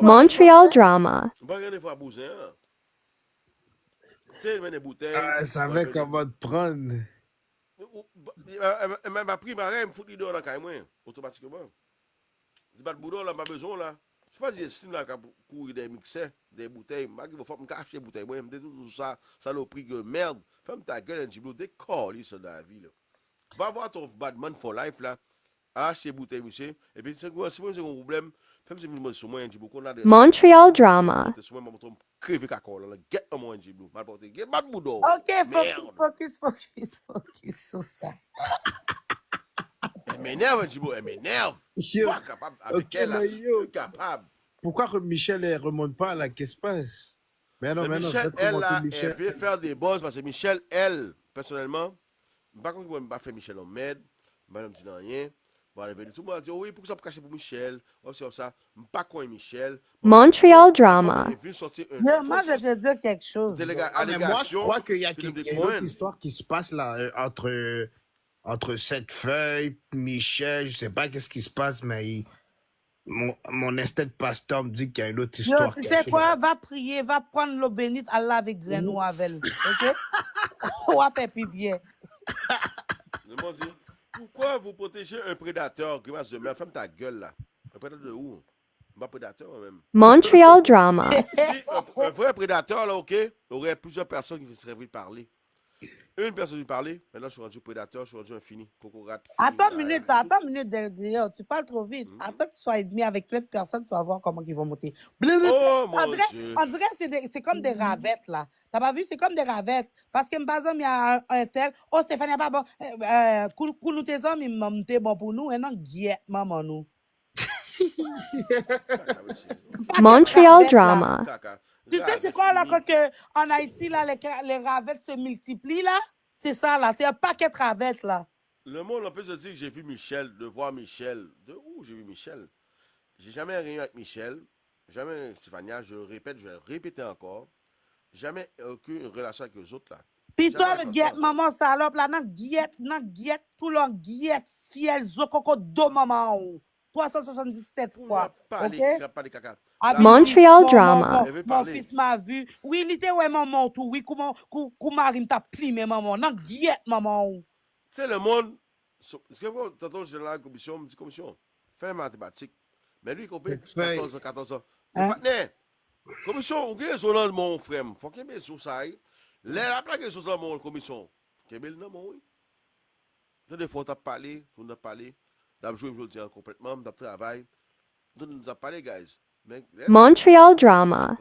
Montreal drama. On va regarder des fois bousin. Tu sais, des bouteilles. Elle savait comment te prendre. Ma pris pareil, me foutre dans la caille, moi, automatiquement. C'est pas de boudon, là, pas besoin, là. Je sais pas si j'estime là, quand courir des mixeurs, des bouteilles, il faut me cacher des bouteilles. Moi, je me tout ça, ça le prix que merde. Femme ta gueule, un petit peu, décolle, ça dans la vie, là. Va voir ton Batman for life, là. Acheter des bouteilles, monsieur. Et puis, c'est moi, c'est un problème. Femme, c'est moi, sur moi, un petit peu, qu'on a des. Montreal drama. C'est moi, je crève cacao, là. Get à moi, un petit peu. Mal porté. Get pas de boudon. Ok, Merde. focus sur ça. Elle m'énerve un petit peu, elle m'énerve. Yo, Pas capable, avec ok, elle, là. mais yo, Capable. pourquoi que Michel ne remonte pas là? Qu'est-ce qui se passe? Mais non, Michel, faites elle, remonter là, elle Michel. veut faire des buzz parce que Michel, elle, personnellement, par contre, je ne vais pas faire Michel en med, je ne vais pas dire rien. Bon, elle veut dire, tout le monde dit, oh oui, pourquoi ça peut cacher pour Michel? Oh, c'est ça. Je ne vais pas connaître Michel. Montreal drama. Elle veut sortir Moi, je vais te dire quelque chose. Ah, mais moi, je crois qu'il y a, puis nous qu'il y a une autre découvrir. histoire qui se passe là entre cette feuille, Michel, je sais pas qu'est-ce qui se passe, mais mon esthète pasteur me dit qu'il y a une autre Yo, histoire tu sais cachée. quoi? Va prier, va prendre l'eau bénite, Allah avec graine ou avec. Ok? Ou à faire pipi. Je me dis, pourquoi vous protégez un prédateur qui va se mettre? Ferme ta gueule, là. Un prédateur de où? Pas prédateur, moi-même. Montreal drama. Si un vrai prédateur, là, OK, il y aurait plusieurs personnes qui seraient venues parler. Une personne lui parlait, maintenant je suis rendu prédateur, je suis rendu infini. Coco rat. Attends une minute derrière. Tu parles trop vite. Attends que tu sois admis avec plein de personnes, tu vas voir comment ils vont monter. Oh mon Dieu. On dirait que c'est comme des ravettes, là. T'as pas vu? C'est comme des ravettes. Parce que, par exemple, il y a un tel. Oh, Stéphanie, pas bon. Pour nous, tes hommes, ils m'ont bon pour nous. Et non, guette, maman, nous. Montreal drama. Tu sais, c'est quoi, là, quand en Haïti, là, les ravettes se multiplient, là? C'est ça, là. C'est un paquet de ravettes, là. Le monde, on peut se dire que j'ai vu Michel, de voir Michel. De où j'ai vu Michel? J'ai jamais rien avec Michel. Jamais Stéphania, je répète, je vais le répéter encore. Jamais aucune relation avec eux autres, là. Puis toi, le guette, maman, salope, là, non, guette, tout le guette, ciel, zokoko, do, maman, 377 fois. OK? Montreal drama. Mon fils m'a vu. Oui, il était, ouais, maman, tout. Oui, comment Marim t'a plimé, maman. Non, guette, maman. C'est le monde. Est-ce que vous, tantôt, j'ai la commission, me dit commission, fais mathématiques. Mais lui, il comprend 14 ans, 14 ans. Le partenaire, commission, vous avez son nom, mon frère. Faut qu'il y ait sur ça. La plaque sur ça, mon commission. Qu'il y ait non, mon oui. Des fois, on t'a parlé, on a parlé. On a joué aujourd'hui complètement, on a travaillé. On a parlé, guys. Montreal drama.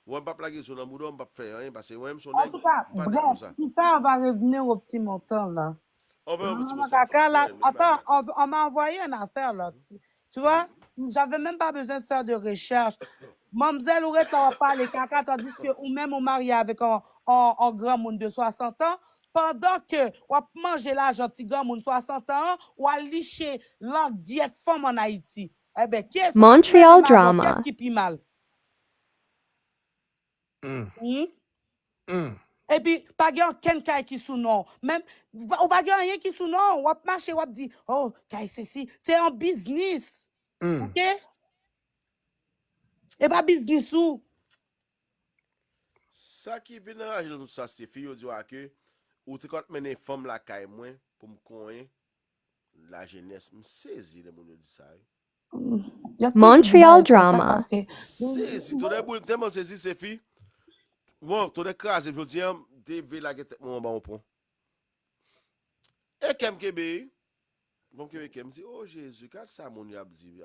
Ou on ne pas plaquer sur le boudon, on ne pas faire rien parce que moi, son En tout cas, bref, tout ça, on va revenir au petit montant, là. On va au petit montant. Attends, on m'a envoyé une affaire, là. Tu vois, j'avais même pas besoin de faire de recherche. Mamzelle aurait parlé caca, tandis que ou même on marié avec un grand monde de 60 ans, pendant que on mange la gentille grand monde de 60 ans, ou à licher l'angle diète femme en Haïti. Eh ben, qu'est-ce Montreal drama. Qu'est-ce qui pille mal? Et puis, pas de quelqu'un qui sous non. Même, ou pas de rien qui sous non. Ou marcher, ou dit, oh, c'est un business. OK? Et pas business ou. Ça qui vient dans tout ça, c'est fille, dit que, ou tu quand mener femme la caille moins pour me connaître la jeunesse, me saisi les gens dit ça. Montreal drama. Saisi, tout le monde tellement saisi ces filles. Bon, tout le cas, je veux dire, TV la guette mon bon point. Et comme Kébé, bon Kébé me dit, oh Jésus, quand ça mon a dit,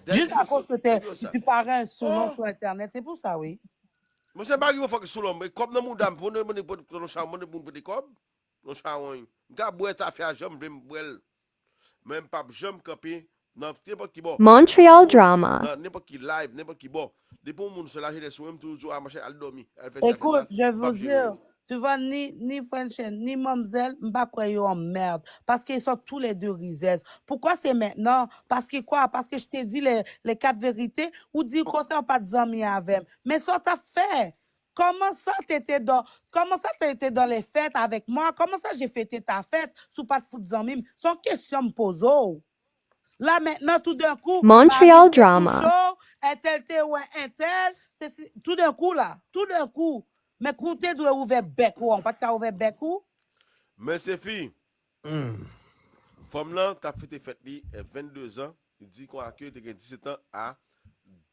juste à cause que tu parais sur nom sur Internet, c'est pour ça, oui. Mais c'est pas qu'il faut que sur l'homme, mais comme dans mon dame, vous ne pouvez pas dans chambre, vous ne pouvez pas dans chambre. Gars, boire ta fait jambe, même pas jambe camper. N'importe qui bon. Montreal drama. N'importe qui live, n'importe qui bon. Des bons monde se lâcher des soins toujours à marcher à dormir. Écoute, je veux dire, tu vois, ni French, ni Mamzelle, m'pas quoi yo en merde. Parce qu'ils sont tous les deux risés. Pourquoi c'est maintenant? Parce que quoi? Parce que je t'ai dit les quatre vérités, ou dire qu'on s'est pas de amis avec. Mais ça t'a fait. Comment ça t'étais dans les fêtes avec moi? Comment ça j'ai fêté ta fête sous pas de foot d'amis? Sans question me pose. Là, maintenant, tout d'un coup, Montreal Paris te drama. couche, un tel te ouais, un tel. Tout d'un coup, là, tout d'un coup. Mais côté doit ouvrir bec ou on pas qu'à ouvrir bec ou. Mais c'est fille, femme là, t'as fait tes fêtes, li, 22 ans, il dit qu'on a accueilli tes 17 ans à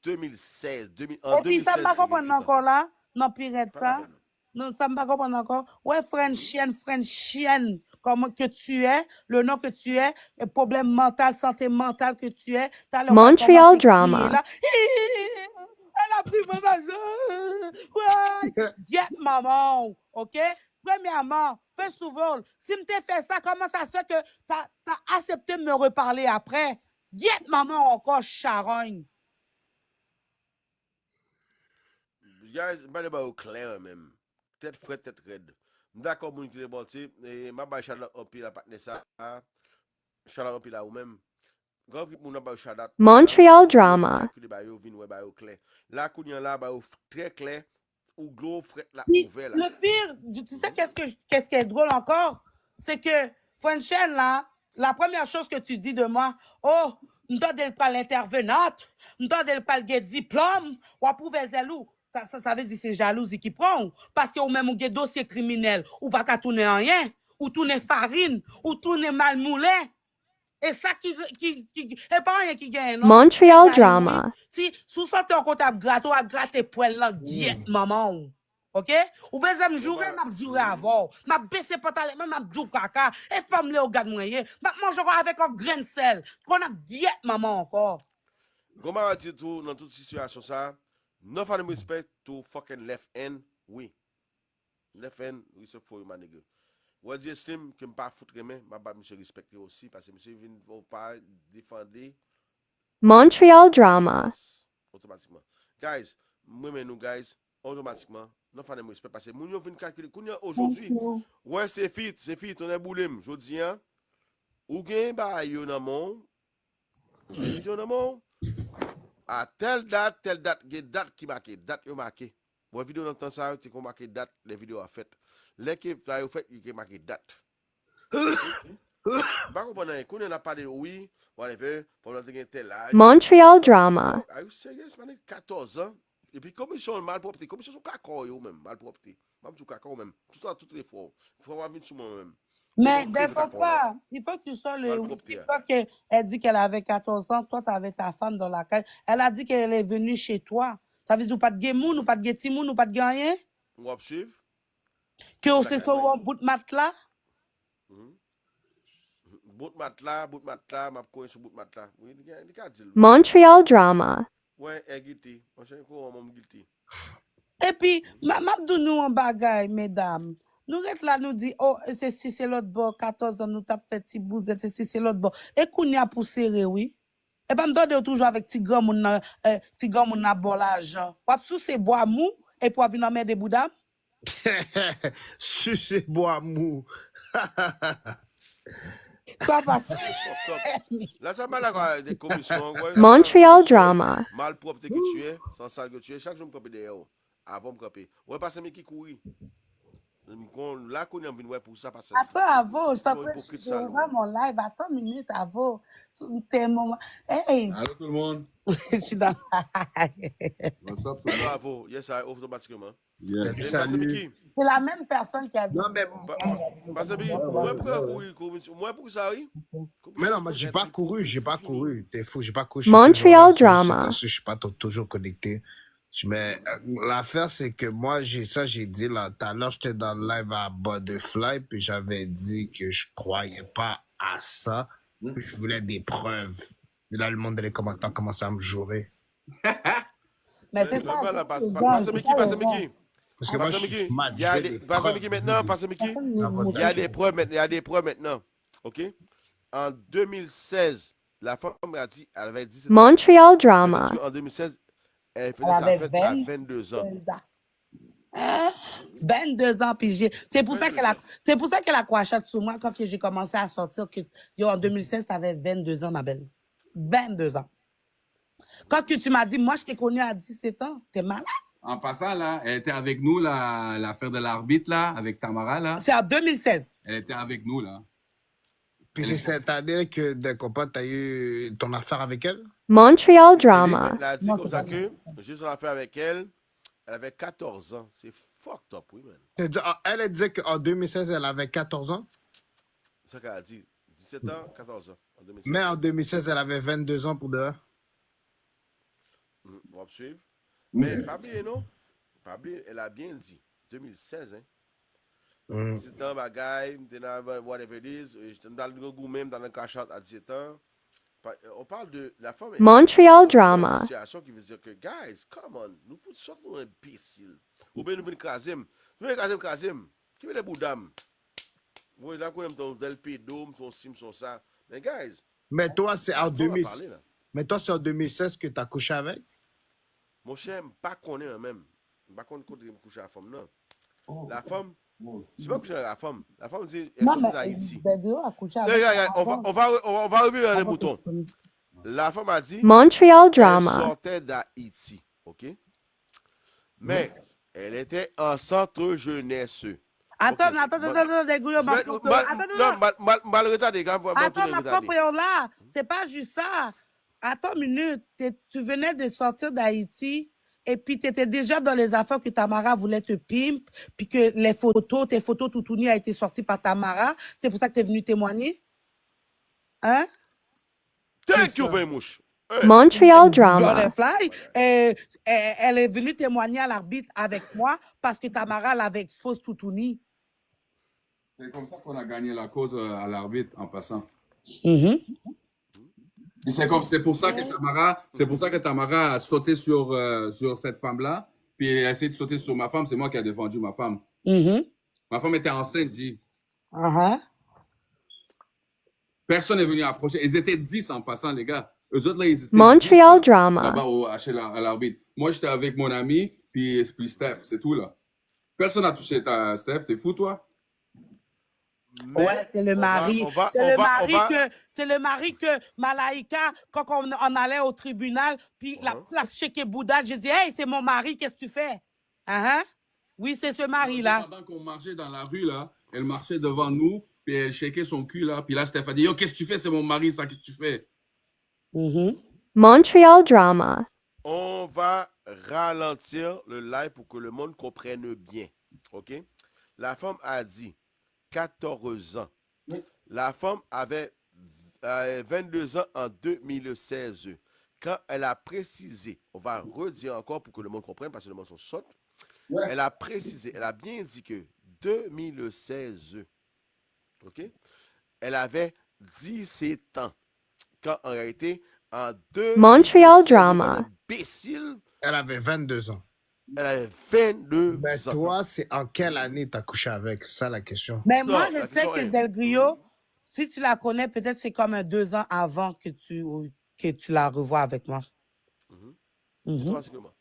2016. En Et puis, ça 2016, ne va t'as comprendre 17 ans. encore là. Non, pire de Pas la ça. peine. Non, ça ne va comprendre encore. Ouais, French chienne, comment que tu es, le nom que tu es, le problème mental, santé mentale que tu es. T'as le Montreal commencé à crier drama. là. Elle a pris mon argent. Ouais. Get maman, ok? Premièrement, first of all, si tu fait ça, comment ça se fait que tu as accepté de me reparler après? Get maman encore, charogne. Guys, je vais pas au clair même. Tête frais, tête raide. D'accord, mon qui est bon, tu sais, et ma baille Charlotte en pile, la partenaire ça, Charlotte en pile là ou même. Grand qui mon baille Charlotte. Montreal drama. Calculer ba yo vin ouais ba yo clair. Là qu'on là ba yo très clair ou gros frais là Puis, ouvert là. le pire, tu sais qu'est-ce qui est drôle encore? C'est que, Frenchen, là, la première chose que tu dis de moi, oh, m'tendez pas l'intervenante, m'tendez pas le diplôme, ou approuver zelou. Ça veut dire c'est jalousie qui prend. Parce que ou même ou dossier criminel, ou pas qu'à tourner rien, ou tourner farine, ou tourner mal moulin. Et ça et pas rien qui gagne, non? Montreal C'est jalousie. drama. Si, sous sorti en compte à gratter, ou à gratter poil là, guette, maman. OK? Ou besoin me jouer, m'a joué avant. M'a baissé pantalon, m'a dou caca. Et femme le regarde moyen. M'a mange encore avec un grain de sel. Qu'on a guette, maman encore. Comment on dit tout dans toute situation ça? No fan respect to fucking left hand, oui. Left hand, oui, c'est pour ma nègre. Ouais, dire Slim, que m'pas foutre mais m'a pas monsieur respecter aussi parce que monsieur vient pas défendre Montreal drama. automatiquement. Guys, moi mais nous guys, automatiquement, no fan respect parce que moun yo vinn calculer aujourd'hui. Ouais, c'est fit, on est boulem, jodi hein. Ou gen ba yo nan mon. Ou gen vidéo nan mon. À telle date, gen date qui marqué, date yo marqué. Bon vidéo dans temps ça, tu marqué date, les vidéos a fait. Les qui ça yo fait, il marqué date. Ba comprendre, qu'on n'a pas de oui, whatever, pour notre gen tel âge. Montreal drama. Are you serious, man? 14 ans. Et puis commission malpropreté, commission sur cacao yo même, malpropreté. Même sur cacao même. Tout ça toutes les fois. Il faut avoir vu sur moi même. Mais des fois, il faut que tu sois le. Une fois qu'elle dit qu'elle avait 14 ans, toi, tu avais ta femme dans la caille. Elle a dit qu'elle est venue chez toi. Ça veut dire pas de guémoun, ou pas de guétimoun, ou pas de rien? On va suivre. Que c'est sur un bout de matelas? Bout de matelas, m'a coin sur bout de matelas. Oui, il a dit. Montreal drama. Ouais, est guilty. On sait quoi, mon guilty. Et puis, m'abdou nous en bagaille, mesdames. Nous reste là, nous dit, oh, c'est l'autre bord, 14 ans, nous t'a fait petit bouzette, c'est l'autre bord. Et qu'on y a pour serrer, oui. Et pas me donner toujours avec petit grand moun na bon l'argent. Ou sous ces bois mou, et pour venir en mettre des boudam. Sucez bois mou. Soit pas. Là, ça m'a la des commissions. Montreal drama. Malpropre que tu es, sans sale que tu es, chaque jour, je me derrière. Avant de me camper. Ouais, parce que qui courir. Là, qu'on est en venue pour ça. Attends, avant, je t'en mon live. Attends une minute, avant. T'es moment. Hey! Allô tout le monde? Je suis dans. What's up? Alors, avant, yes, I automatiquement. Yeah. Salut. C'est la même personne qui a dit. Non, mais. Parce que moi, pour ça, oui. Mais non, moi, j'ai pas couru. T'es fou, j'ai pas couru. Montreal drama. Je suis pas toujours connecté. Mais l'affaire, c'est que moi, j'ai dit là, tout à l'heure, j'étais dans le live à Butterfly, puis j'avais dit que je croyais pas à ça, puis je voulais des preuves. Et là, le monde dans les commentaires commençait à me jurer. Mais c'est ça. Passe Mickey. Parce que moi, je suis mad. Il y a des preuves maintenant. OK? En 2016, la femme a dit, elle avait dit. Montreal drama. En 2016, elle faisait sa fête à 22 ans. 22 ans, puis c'est pour ça qu'elle a croché sur moi quand j'ai commencé à sortir. En 2016, tu avais 22 ans, ma belle. 22 ans. Quand tu m'as dit, moi, je t'ai connu à 17 ans, t'es malade. En passant, là, elle était avec nous, l'affaire de l'arbitre, là, avec Tamara, là. C'est en 2016. Elle était avec nous, là. Puis c'est cette année que dès qu'on tu as eu ton affaire avec elle? Montreal Elle drama. a dit Non, comme c'est ça pas que j'ai son affaire avec elle. Elle avait 14 ans. C'est fucked up, oui, man. Elle disait qu'en 2016, elle avait 14 ans, C'est ça qu'elle a dit. 17 ans, 14 ans. En 2016. mais en 2016, elle avait 22 ans pour dehors. On va suivre. Mais pas oublier, non? Pas oublier, elle a bien dit. 2016, hein. Mm. 17 ans, bagaille, t'es dans whatever it is. J'étais dans le goût même, dans le cachot à 17 ans. On parle de la femme. Montreal Une drama. situation qui veut dire que, guys, come on, nous faut sortir un imbécile. Ou bien nous venons Kazim. Nous venons Kazim. Qui veut les boudam? Vous là, qu'on aime ton del pédome, son sim, son ça. Mais, guys, Mais toi, c'est en on va 2000. parler, là. Mais toi, c'est en 2016 que tu as couché avec? Mon cher, je ne sais pas connaître même. Je ne sais pas connaître quand je couche à la femme, non. La femme, je ne sais pas coucher avec la femme. La femme, c'est elle Non, sort mais d'Haïti. Delgrio a couché avec Regarde, avant. on va revenir à les Avant que moutons. je connaisse. La femme a dit Montreal elle drama. sortait d'Haïti, ok? Mais elle était en centre jeunesse. Attends, Ok. mais attends, Delgrio, Je vais- mal retardé, gars. Attends, ma propre là, c'est pas juste ça. Attends une minute, tu venais de sortir d'Haïti et puis tu étais déjà dans les affaires que Tamara voulait te pimp, puis que tes photos tout nues a été sorties par Tamara. C'est pour ça que tu es venu témoigner? Hein? Thank you very much. Montreal Girl drama. Fly, elle est venue témoigner à l'arbitre avec moi parce que Tamara l'avait exposé tout nu. C'est comme ça qu'on a gagné la cause à l'arbitre en passant. Et c'est pour ça que Tamara a sauté sur cette femme-là, puis elle a essayé de sauter sur ma femme. C'est moi qui ai défendu ma femme. Ma femme était enceinte, dit. Personne n'est venu approcher. Ils étaient 10 en passant, les gars. Eux autres, là, ils étaient Montreal 10, drama. là-bas à l'arbitre. Moi, j'étais avec mon ami, puis Steph. C'est tout, là. Personne n'a touché Steph. T'es fou, toi? Ouais, c'est le mari. C'est le mari que Malaika, quand on allait au tribunal, puis la checké Bouddha, j'ai dit, hey, c'est mon mari, qu'est-ce que tu fais? Oui, c'est ce mari-là. Pendant qu'on marchait dans la rue, là, elle marchait devant nous, puis elle shakeait son cul, là. Puis là, Steph a dit, yo, qu'est-ce que tu fais? C'est mon mari, ça, qu'est-ce que tu fais? Montreal drama. On va ralentir le live pour que le monde comprenne bien. OK? La femme a dit 14 ans. La femme avait 22 ans en 2016. Quand elle a précisé, on va redire encore pour que le monde comprenne, parce que le monde s'en saute. Ouais. Elle a précisé, elle a bien dit que 2016, OK? Elle avait 17 ans. Quand en réalité, en 2016, Montreal drama. imbécile, Elle avait 22 ans. elle avait 22 Mais ans. toi, c'est en quelle année tu as couché avec? C'est ça la question. Mais Non, moi, la je sais question que est- Delgrio, si tu la connais, peut-être c'est comme 2 ans avant que tu la revois avec moi. Automatiquement.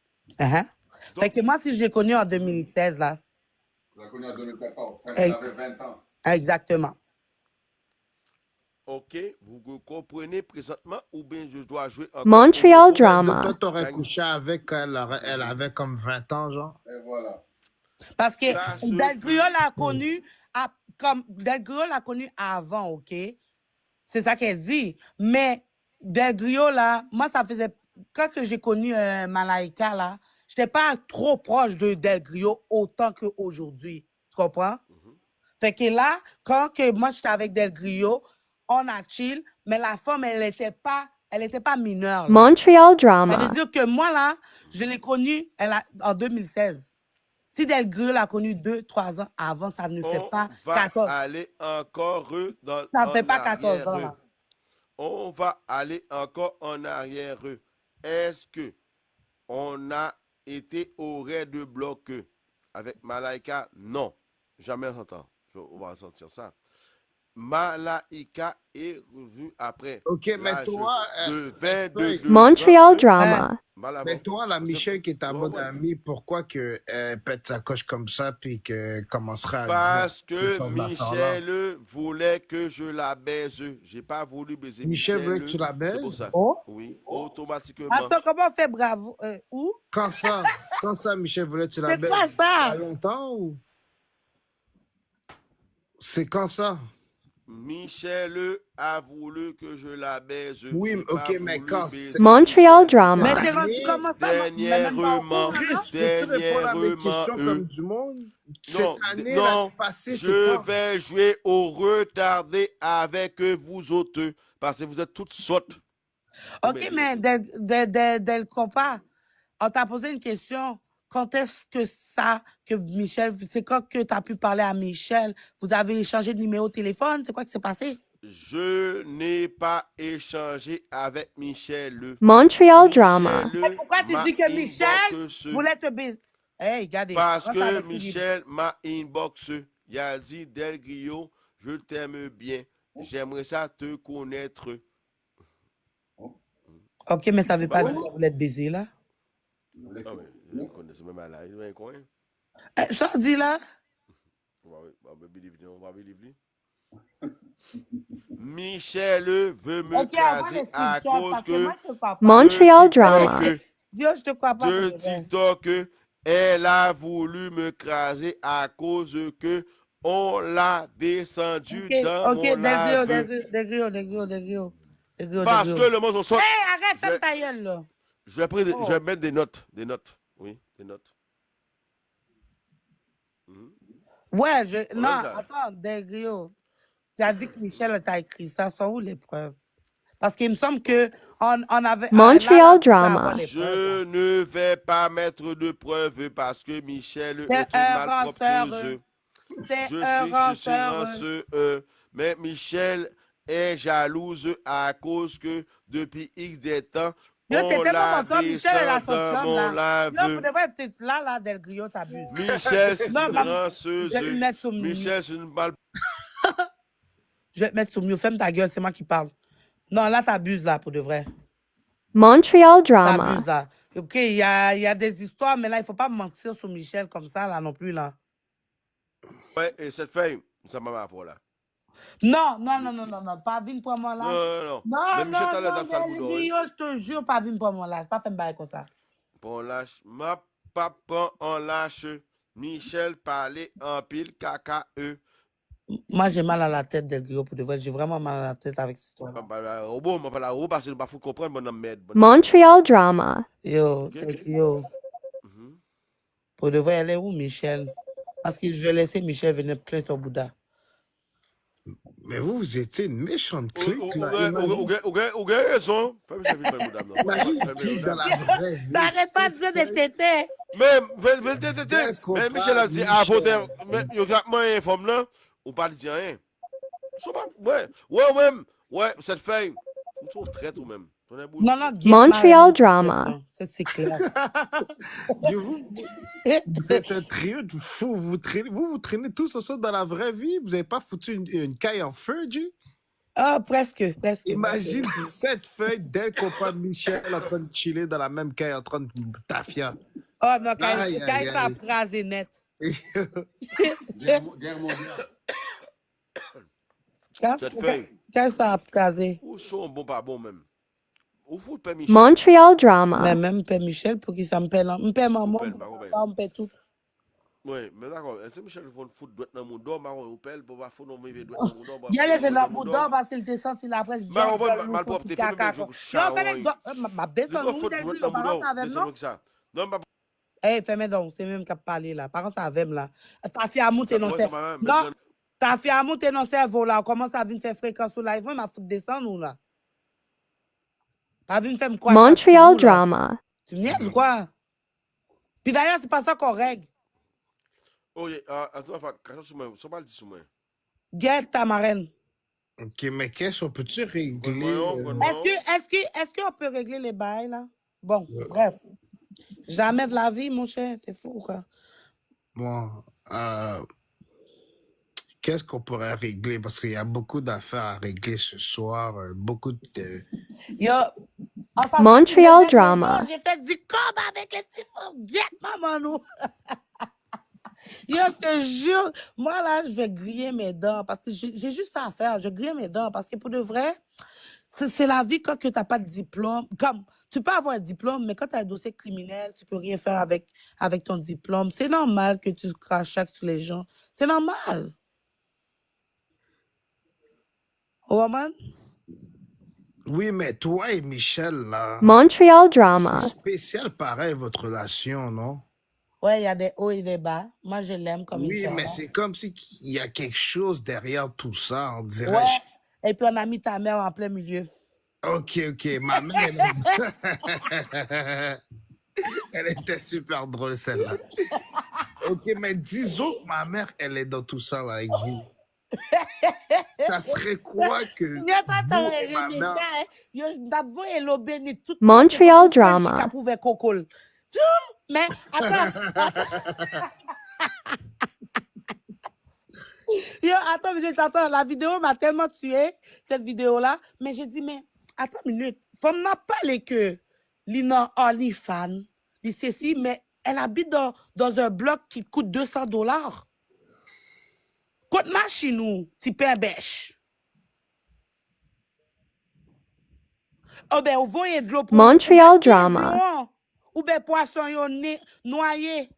Fait que moi, si je l'ai connue en 2016, là. Je l'ai connue en 2014, quand elle avait 20 ans. Exactement. OK, vous comprenez présentement ou bien je dois jouer encore Montreal au- drama. Toi, t'aurais couché avec elle, elle avait comme 20 ans, genre. Et voilà. Parce que Ça se Delgrio l'a connue comme Delgrio l'a connue avant, OK? C'est ça qu'elle dit. Mais Delgrio, là, moi, ça faisait. Quand que j'ai connu Malaika, là, je n'étais pas trop proche de Delgrio autant qu'aujourd'hui. Tu comprends? Fait que là, quand que moi, j'étais avec Delgrio, on a chill, mais la femme, elle n'était pas mineure. Là. Montreal Ça veut drama. dire que moi, là, je l'ai connue en 2016. Si Delgrio l'a connue 2-3 ans avant, ça ne fait On pas va 14. aller encore dans Ça ne fait en pas 14 ans, arrière. là. On va aller encore en arrière. Est-ce que on a été au raid de bloc avec Malaika? Non. Jamais entendu. On va sentir ça. Malaika est revenu après. Ok, mais l'âge toi, de 22 Montreal ans. drama. Mal mais avant. toi, la Michelle qui est ta Ouais, bonne ouais. amie, pourquoi que pète sa coche comme ça puis qu'elle commencerait à Parce dire que ce genre d'affaires-là? Michel voulait que je la baise. J'ai pas voulu baiser Michel voulait que tu la C'est baises? pour ça. Oh. Oui, automatiquement. Attends, comment on fait bravo? Où? Quand ça? Quand ça, Michel voulait que tu la C'est baises? quoi ça? Il y a longtemps ou? C'est quand ça? Michel a voulu que je la baise. Oui, J'ai ok, pas mais voulu quand baiser c'est... Montreal Michel. drama. Mais c'est rendu Dernier- comment ça? Moi, on est même pas au courant, Dernièrement, là. Chris, peux-tu répondre à mes dernièrement, questions comme du monde? Cette non, année, non, l'année passée, c'est je quand? vais jouer au retardé avec vous autres, parce que vous êtes toutes sottes. OK, mais Del Compas, on t'a posé une question. Quand est-ce que Michel, c'est quand que tu as pu parler à Michel? Vous avez échangé de numéro de téléphone? C'est quoi qui s'est passé? Je n'ai pas échangé avec Michel. Montreal drama. Mais pourquoi tu m'a dis que Michel inbox voulait te baiser? Hey, regardez. parce rentre que avec lui. Michel m'a inbox. Il a dit, Del Grio, je t'aime bien. J'aimerais ça te connaître. OK, mais ça veut pas dire qu'il voulait te baiser, là. Ah, mais je ne connaissais même pas là. Il est un coin. Ça dit là? On va believe lui. Michel veut me OK, avant caser le à screenshot, cause parce que que moi, je te crois pas. Montreal de drama. TikTok, Dieu, je te crois pas. de pour vrai. TikTok, elle a voulu me craser à cause que on l'a descendu dans OK, mon lave. Del Grio. Parce que le mot sort. Hey, arrête, Je- ferme ta gueule, là. je vais mettre des notes. Des notes. Oui, des notes. Ouais, non, ça. attends, Del Grio. Tu as dit que Michel t'a écrit ça. Sont où les preuves? Parce qu'il me semble que on avait. Montreal tu peux drama. avoir les preuves, là. Je ne vais pas mettre de preuves parce que Michel T'es est une un malpropreuse. ranceur. Je suis ranceux, mais Michel est jalouse à cause que depuis X des temps, Yo, on t'étais pas l'a content, Michel est là, descendu ton dans chum, mon là. lave. Là, pour de vrai, peut-être là, Del Grio, t'abuses. Michel, c'est Non, une maman, ranceuse. je vais me mettre sur mute. Michel, c'est une balle. Je vais te mettre sur mute. Ferme ta gueule, c'est moi qui parle. Non, là, t'abuses, là, pour de vrai. Montreal drama. T'abuses, là. OK, il y a des histoires, mais là, il faut pas mentir sur Michel comme ça, là, non plus, là. Ouais, et cette femme, ça m'a ma foi là. Non, pas vine pour moi, là. Non. Non, Mais Michel, t'as l'air non, d'un sale Del boudin. Grio, je te jure, pas vine pour moi, là. Pas fait me bailler comme ça. Bon, lâche. Ma papa en lâche. Michel parlait en pile KKE. Moi, j'ai mal à la tête, Del Grio, pour de vrai. J'ai vraiment mal à la tête avec cette histoire. La robot, m'a pas la robot parce que nous pas faut comprendre mon merde. Montreal drama. Yo, Ok. Del Grio. Pour de vrai, elle est où, Michel? Parce que je laissais Michel venir plaindre ton Bouddha. Mais vous étiez une méchante clique, là. Ou raison. Fais-moi ça vite, madame. Imagine dans la vraie vie. T'arrêtes pas de dire des tétés. Mais Michel a dit, ah, faut mais il y a moins informe là, ou pas dire rien. Ouais, cette femme, vous trop traite ou même. Non, Montreal drama. C'est clair. Vous êtes un trio de fous. Vous traînez tous ensemble dans la vraie vie. Vous n'avez pas foutu une caille en feu, Dieu? Ah, presque. Imagine cette feuille Del Compas Michel en train de chiller dans la même caille en train de tafia. Oh non, quand Aïe, aïe, ça a aïe. crasé net. Guerre mondiale. Cette femme, Quand ça a crasé. où sont bon, pas bon même. Où faut le père Michel? Montreal Mais drama. même Père Michel, pour qui ça me paie, me paie maman, Me paie, pas compris. me paie tout. Oui, mais d'accord. Est-ce que Michel faut foutre droit dans mon dos, marron, ou pelle, pour voir foutre dans mon droit dans mon dos? Il a laissé dans mon dos parce qu'il était sorti là après. Mal propre, t'es fait même jour chat. Ma descend nous, Del Grio, par contre, ça avait, non? Non, pas Hey, fais-moi donc, c'est même qui a parlé là. Par contre, ça avait là. Ta fille a monté dans ça, le ça, non, ta fille a monté dans le cerveau là. Comment ça vient faire fréquence sur live? Moi, ma foutre descendre ou là? Pas vient faire me croire. Montreal drama. Tu me niaises ou quoi? Puis d'ailleurs, c'est pas ça qu'on règle. Oh, attends, quand je me pas le dire sur moi. Guette ta marraine. Ok, mais qu'est-ce qu'on peut-tu régler? Est-ce qu'on peut régler les bails là? Bon, bref. Jamais de la vie, mon cher. C'est fou, quoi. Bon, qu'est-ce qu'on pourrait régler? Parce qu'il y a beaucoup d'affaires à régler ce soir. Beaucoup de... Yo. Montreal drama. J'ai fait du combat avec les typhons. Guette, maman, nous. Yo, je te jure, moi là, je vais griller mes dents parce que j'ai juste ça à faire. Je grille mes dents parce que pour de vrai, c'est la vie quand tu n'as pas de diplôme. Comme, tu peux avoir un diplôme, mais quand tu as un dossier criminel, tu peux rien faire avec ton diplôme. C'est normal que tu craches sur les gens. C'est normal. Roman? Oui, mais toi et Michel, là, Montreal c'est drama. spécial pareil, votre relation, non? Ouais, il y a des hauts et des bas. Moi, je l'aime comme une Oui, sœur. mais c'est comme si il y a quelque chose derrière tout ça, on dirait. Ouais. Et puis, on a mis ta mère en plein milieu. Ok, ma mère, elle était super drôle, celle-là. Ok, mais disons que ma mère, elle est dans tout ça, là, avec vous. Ça serait quoi que Yo, t'as vous et ma aimé mère... ça, hein? Yo, d'abord, elle a béni tout. Montreal Tout French drama. qui pouvait cocol. Tu- Mais, attends. Yo, attends, minute, attends. La vidéo m'a tellement tué, cette vidéo-là. Mais j'ai dit, mais, attends une minute. Faut m'en parler que Lina OnlyFans, ceci, mais elle habite dans un bloc qui coûte $200. Côte machine ou, petit pain bêche. Oh ben, vous voyez de l'eau pour Montreal drama. blanc. Ou ben, poisson yo noyé.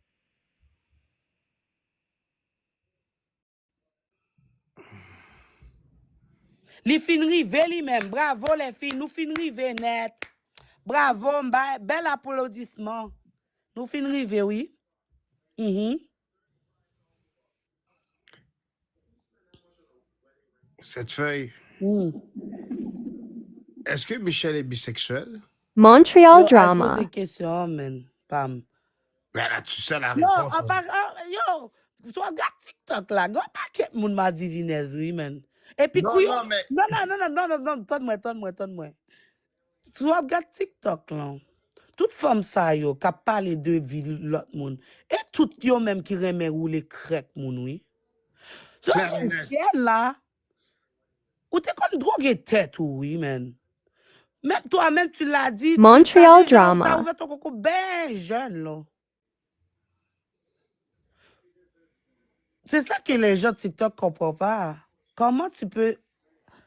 Les fins rivées lui-même. Bravo les filles, nous fin rivées net. Bravo, bel applaudissement. Nous fin rivées, oui. Cette feuille, est-ce que Michel est bisexuel? Montreal Yo, drama. pose question, man. Pam. Ben là, tu sais la Yo, réponse. yo, tu regardes TikTok là, go pas que moun m'a dit vinaiserie, man. Et puis, Non, couillon. non, mais... Non, tonne-moi. Tu regardes TikTok là. Toute femme ça yo, qui parle de vie l'autre monde. Et tout yo même qui remet rouler crête moun, oui. So, Clair et net. chien là, ou t'es comme drogué tête, oui, man. Même toi-même, tu l'as dit. Montreal T'as drama. ouvert ton coco ben jeune, là. C'est ça que les gens de TikTok ne comprennent pas. Comment tu peux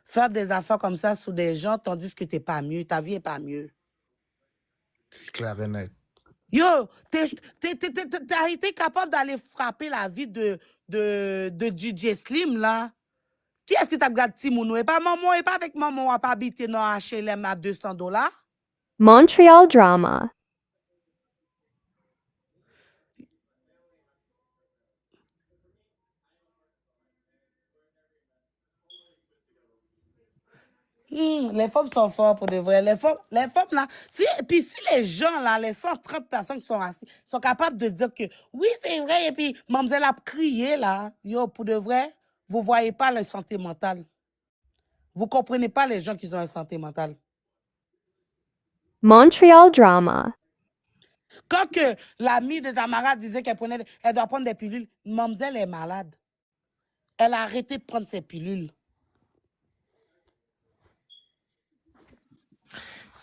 faire des affaires comme ça sur des gens tandis que t'es pas mieux, ta vie est pas mieux? Clair et net. Yo, t'as été capable d'aller frapper la vie de DJ Slim, là. Qui est-ce que t'as regardé Timounou? Et pas maman, et pas avec maman, on va pas habiter dans HLM à $200? Montreal drama. Les femmes sont fortes pour de vrai. Les femmes là, puis si les gens là, les 130 personnes qui sont assises, sont capables de dire que oui, c'est vrai, et puis mademoiselle a crié là, yo, pour de vrai, vous voyez pas la santé mentale. Vous comprenez pas les gens qui ont une santé mentale. Montreal drama. Quand que l'amie de Tamara disait qu'elle doit prendre des pilules, mademoiselle est malade. Elle a arrêté de prendre ses pilules.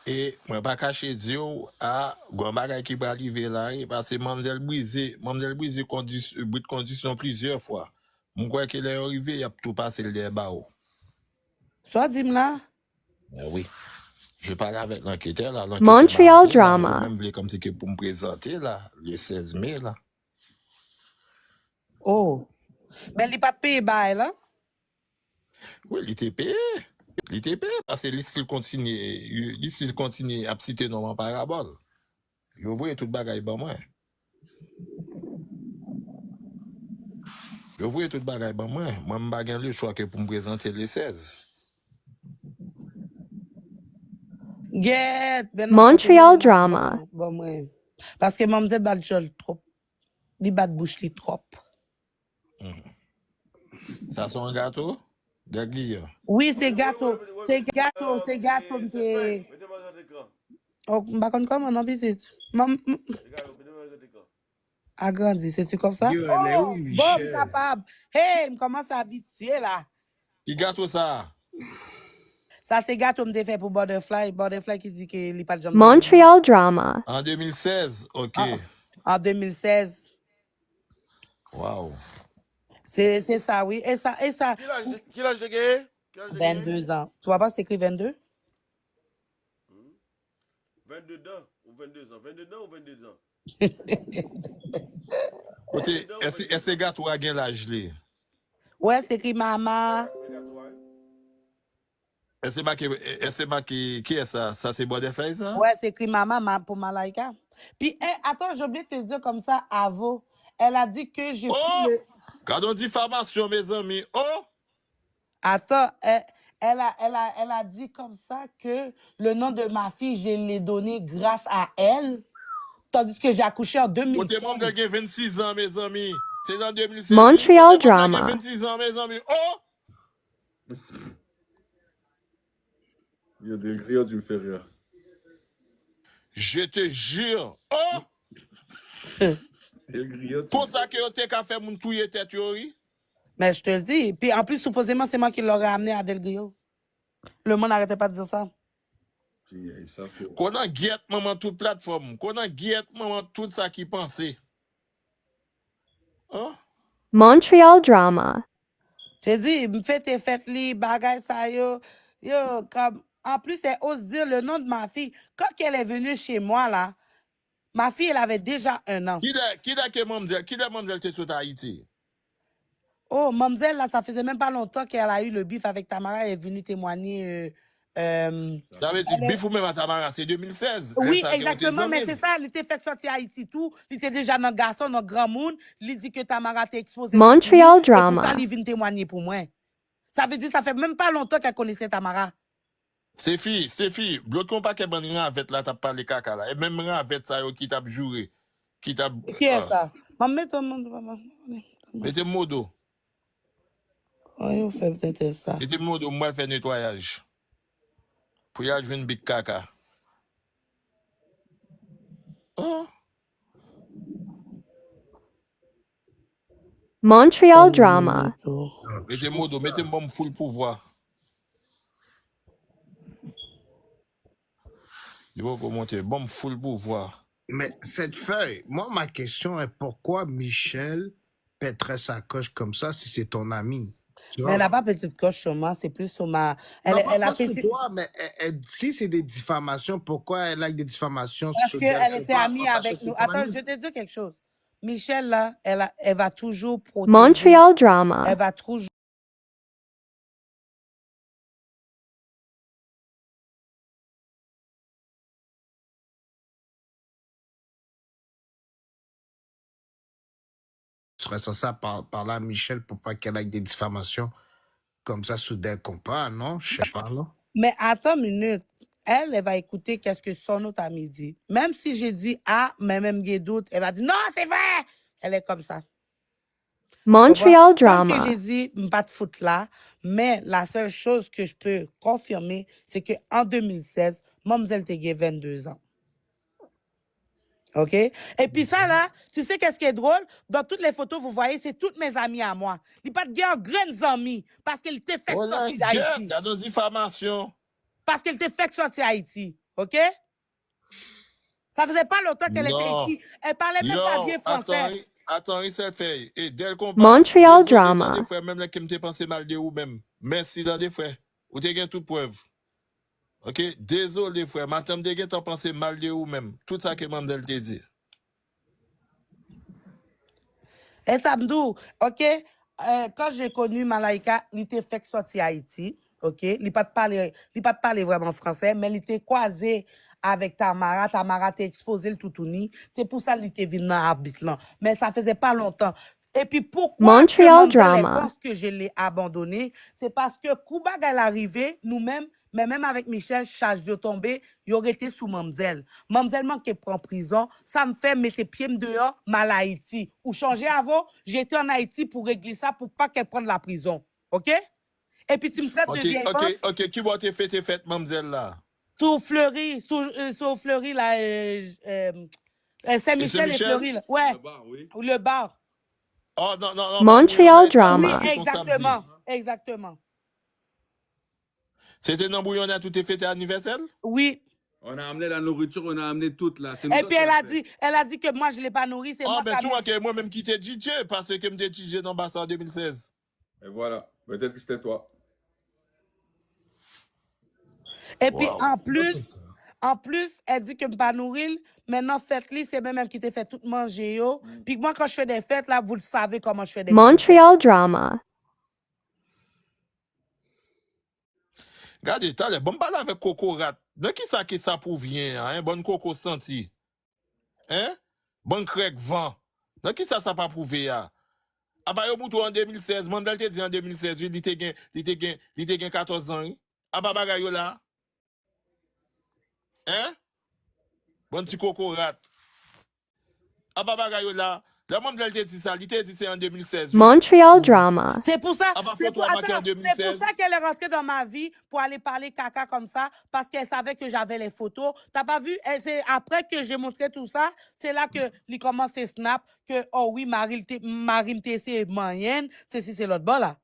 Et moi pas caché Dieu à gon bagay qui va arriver là parce que mademoiselle brisé condition plusieurs fois. Moi crois qu'elle est arrivée, il a tout passé le débat. Soit dis-moi là. Oui. Je parle avec l'enquêteur là, Montreal drama. Même voulait comme si que pour me présenter là le 16 mai là. Oh. Mais il n'est pas payé bail là. Oui, il était payé. Il était payé parce que l'istil continue à citer non parabole. Je voyais tout bagay ban moi. Je voyais tout bagay ban moi. Moi m'pa gen le choix que pour me présenter le 16. Get, ben Montreal drama. Bon, moi. Parce que mademoiselle bat trop. Il bat bouche li trop. Ça sont un gâteau? D'aiguille. Oui, c'est gâteau. C'est gâteau. Mettez-moi dans l'écran. Oh, bah, comment on a visite? Mettez-moi dans l'écran. Agrandi, c'est-tu comme ça? Yo, elle est où, Bon, Michel? capable. Hey, je commence à habituer là. Qui gâteau ça? Ça, c'est gâteau me fait pour Butterfly. Butterfly qui dit qu'il n'est pas de jambe. Montreal drama. En 2016, ok. En 2016. Wow. C'est ça, oui. Et ça. Qui l'âge de gagné? 22 ans. Tu vois pas, c'est écrit 22? 22 ans ou 22 ans? 22 ans ou 22 ans? Côté, est-ce que gâteau a gen l'âge li? Ouais, c'est écrit maman. c'est marqué, qui est ça? Ça, c'est Butterfly, ça? Ouais, c'est écrit maman pour Malaika. Puis, attends, j'ai oublié de te dire comme ça, Avo. Elle a dit que j'ai pris Oh! le... Quand on dit formation, mes amis, oh! Attends, elle a dit comme ça que le nom de ma fille, je l'ai donné grâce à elle, tandis que j'ai accouché en Côté 2015. membre qui a 26 ans, mes amis. C'est en 2016. Montreal Côté membre qui a drama. 26 ans, mes amis, oh! Il y a des griots, tu me fais rire. Je te jure, oh! Des griots, Pour ça que tu as fait mon touye tête, oui? Mais je te le dis. Puis en plus, supposément, c'est moi qui l'aurais amené à Delgrio. Le monde n'arrêtait pas de dire ça. Puis, ils savent que... Qu'on a guette maman toute plateforme. Qu'on a guette maman tout ça qui pensait. Hein? Montreal drama. J'ai dit, me fais tes fêtes li, bagay ça yo. Yo, comme... En plus, elle ose dire le nom de ma fille. Quand elle est venue chez moi, là, ma fille, elle avait déjà 1 an. Qui da que mamzelle te sur Haïti? Oh, mademoiselle, là, ça faisait même pas longtemps qu'elle a eu le bif avec Tamara. Elle est venue témoigner. Ça veut dire, bif ou même à Tamara, c'est 2016. Oui, Ça, exactement, mais c'est ça. Elle était fait sortir à Haïti tout. Il était déjà dans le garçon, dans le grand monde. Il dit que Tamara t'a exposé. Montreal Et pour ça, drama. il vient témoigner pour moi. Ça veut dire, ça fait même pas longtemps qu'elle connaissait Tamara. Stéphie, bloquons pas que bon avec là, t'as parlé caca là. Et même avec ça, qui t'a juré. Qui t'a. Qui est ça? Maman, ton monde. Mettez modo. Oui, vous faites peut-être ça. Mettez modo, moi, faire nettoyage. Pour y aller jouer une big caca. Oh. Montreal drama. Mettez modo, mettez mon full pouvoir. Il va monter, bon full pouvoir. Mais cette feuille, moi, ma question est pourquoi Michel pèterait sa coche comme ça si c'est ton ami? Tu Mais vois? elle n'a pas petite coche sur moi, c'est plus sur ma. Non, Elle pas a sur pété. toi, mais si c'est des diffamations, pourquoi elle a des diffamations Parce sur qu'elle était pas amie en sachant avec que c'est nous. ton Attends, ami? je vais te dire quelque chose. Michel, là, elle va toujours protéger. Montreal drama. Elle va toujours. Tu serais censé parler à Michel pour pas qu'elle ait des diffamations comme ça sous des compas, non? Je sais pas, non? Mais attends une minute. Elle va écouter qu'est-ce que son autre ami dit. Même si j'ai dit ah, mais même il y a d'autres, elle va dire non, c'est vrai. Elle est comme ça. Montreal Comme que drama. j'ai dit, pas de foot là, mais la seule chose que je peux confirmer, c'est qu'en 2016, Mademoiselle Tégué 22 ans. OK? Et puis ça, là, tu sais qu'est-ce qui est drôle? Dans toutes les photos, vous voyez, c'est toutes mes amies à moi. Il n'y a pas de guerre grandes amies parce qu'elle était fait On a sortir guette, d'Haïti. il y a nos diffamations. Parce qu'elle était fait sortir d'Haïti. OK? Ça faisait pas longtemps qu'elle était Non. ici. Elle parlait même pas bien français. Attends, il s'est fait. Et dès le combat. Montreal désolé, drama. dans des frères, même là qui me pensé mal de ou même. Merci dans des frères. Ou t'es gain toute preuve. OK? Désolé, frère. Maintenant, t'es gain t'en pensé mal de ou même. Tout ça que Mamdel te dit. Et Samdou, OK? Quand j'ai connu Malaika, il était fait sortir Haïti. OK? Il n'a pas parlé vraiment français, mais il était croisé avec Tamara. Tamara t'a exposé le toutouni. C'est pour ça qu'il était venu dans l'arbitre là. Mais ça faisait pas longtemps. Et puis pourquoi Montreal que Mamdel drama. pense que je l'ai abandonné? C'est parce que Kouba est arrivé, nous-mêmes, mais même avec Michel, charge de tomber, il aurait été sous Mamzelle. Mamzelle qui prend prison, ça me fait mettre pieds dehors, mal à Haïti. Ou changer avant, j'étais en Haïti pour régler ça pour pas qu'elle prenne la prison. OK? Et puis tu me traites de vieille femme. OK. Qui va te fête, Mamzelle là? Sous Fleury, là, Saint-Michel et Fleury, là. Ouais, Le bar, oui. le bar. Oh, non. Montreal Oui, drama. exactement. C'était dans Bouillonnat, tout est fêté anniversaire? Oui. On a amené la nourriture, on a amené toute là. Et puis elle a dit que moi je l'ai pas nourri, c'est Ah, moi ben qui souvent que moi-même qui t'ai DJ, parce que je me DJ dans Bassa en 2016. Et voilà. Peut-être que c'était toi. Et puis Wow. en plus, elle dit que je ne pas nourrir. Maintenant, fête-li, c'est même qui t'a fait tout manger. Yo. Puis moi, quand je fais des fêtes, là, vous le savez comment je fais des fêtes. Montreal drama. Regardez, t'as les bon parler avec Coco Rat. De qui ça pour vient, hein? Bon Coco senti. Hein? Bon Craig vent. De qui ça pas prouvé, ya? Ah bah, yo boutou en 2016, Mandel te dit en 2016, il te gen 14 ans, oui. Ah bah, bagay yo là. Hein? Bon petit Coco Rat. Ah bah, bagay yo là. Le Mandel te dit ça, il te dit c'est en 2016. Oui. Montreal drama. C'est pour ça, Ah bah, c'est photo pour, a marqué en attends, c'est 2016. pour ça qu'elle est rentrée dans ma vie pour aller parler caca comme ça, parce qu'elle savait que j'avais les photos. T'as pas vu? C'est après que j'ai montré tout ça, c'est là que il commence à snap que, oh oui, Marie MTC est moyenne, c'est l'autre bas là.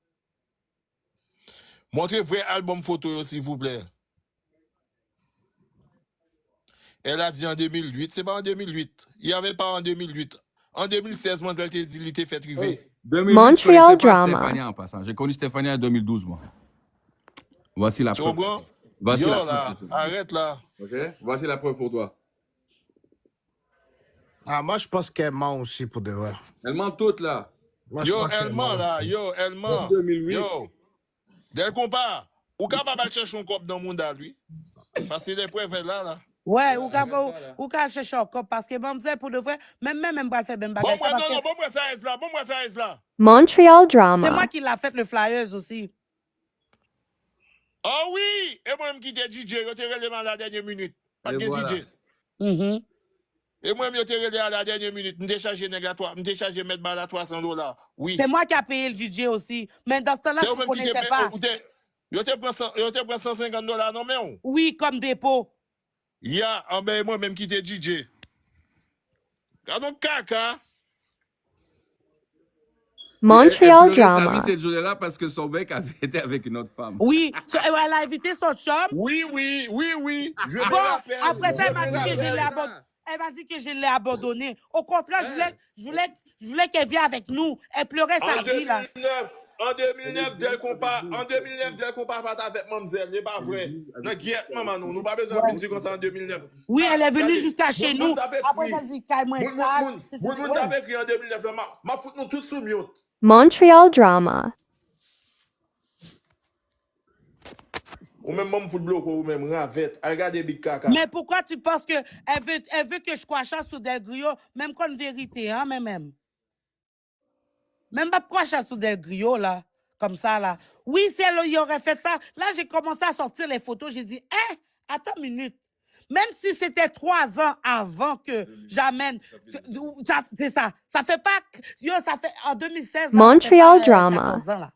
Montrez vrai album photo, s'il vous plaît. Elle a dit en 2008, c'est pas en 2008. Il n'y avait pas en 2008. En 2016, Mandel te dit, il était fait triver. 2008, Montreal je connaissais pas drama. Stéphanie en passant. J'ai connu Stéphanie en 2012, moi. Voici la Tu preuve. comprends? Voici Yo la là, preuve. arrête là. OK? Voici la preuve pour toi. Ah, moi, je pense qu'elle ment aussi pour de vrai. Elle ment toute, là. Moi, je Yo, pense qu'elle elle ment ment là. aussi. Yo, elle ment. 2008. Yo. Dès qu'on part, ou capable de chercher un cop dans le monde à lui. Parce que les preuves sont là, là. Ouais, arrête ou qu'à chercher encore, parce que bon, c'est pour de vrai, même pas le faire ben Bon, bagage. moi, ça, parce non, que bon, moi, ça reste là. Bon, moi, ça reste là. Montreal c'est moi drama. qui l'a fait le flyers aussi. Oh oui! Et moi, je quitte DJ, je te relève à la dernière minute. Pas de Et voilà. DJ. Mhm. Et moi, je te relève à la dernière minute. Je décharge je décharge mettre balle à $300. Oui. C'est moi qui a payé le DJ aussi. Mais dans ce temps-là, je ne connaissais pas. Yo te prends $150, non, mais on. Oui, comme dépôt. Ya, ah ben, moi-même qui t'ai DJ. Gardons caca. Montreal Elle pleurait sa drama. vie cette journée-là parce que son mec avait été avec une autre femme. Oui, elle a invité son chum. Oui. Je me Bon, rappelle. après ça, je elle m'a me dit que je l'ai rappelle. abandonné. Elle m'a dit que je l'ai abandonné. Au contraire, je voulais qu'elle vienne avec nous. Elle pleurait sa En vie, là. 2009, dès qu'on part pas avec Mamzelle, c'est pas vrai. Non, guette, maman, nous pas besoin de dire comme ça en 2009. Oui, elle est venue Regardez, jusqu'à chez nous. Après, oui. elle dit qu'elle est sale. Moun t'avait écrit en 2009, m'a foutu nous tous sous mute. Montreal drama. Ou même mon foot bloqué, ou même ravette. Regardez Big Kaka. Mais pourquoi tu penses qu'elle veut que je croie sur Del Grio, même qu'on vérité, hein, même. Même pas croire sur Del Grio, là, comme ça, là. Oui, si elle y aurait fait ça, là, j'ai commencé à sortir les photos, j'ai dit, attends une minute. Même si c'était 3 ans avant que j'amène, c'est ça. Ça fait pas, ça fait en 2016. Là, Montreal ça fait pas, drama. 14 ans, là.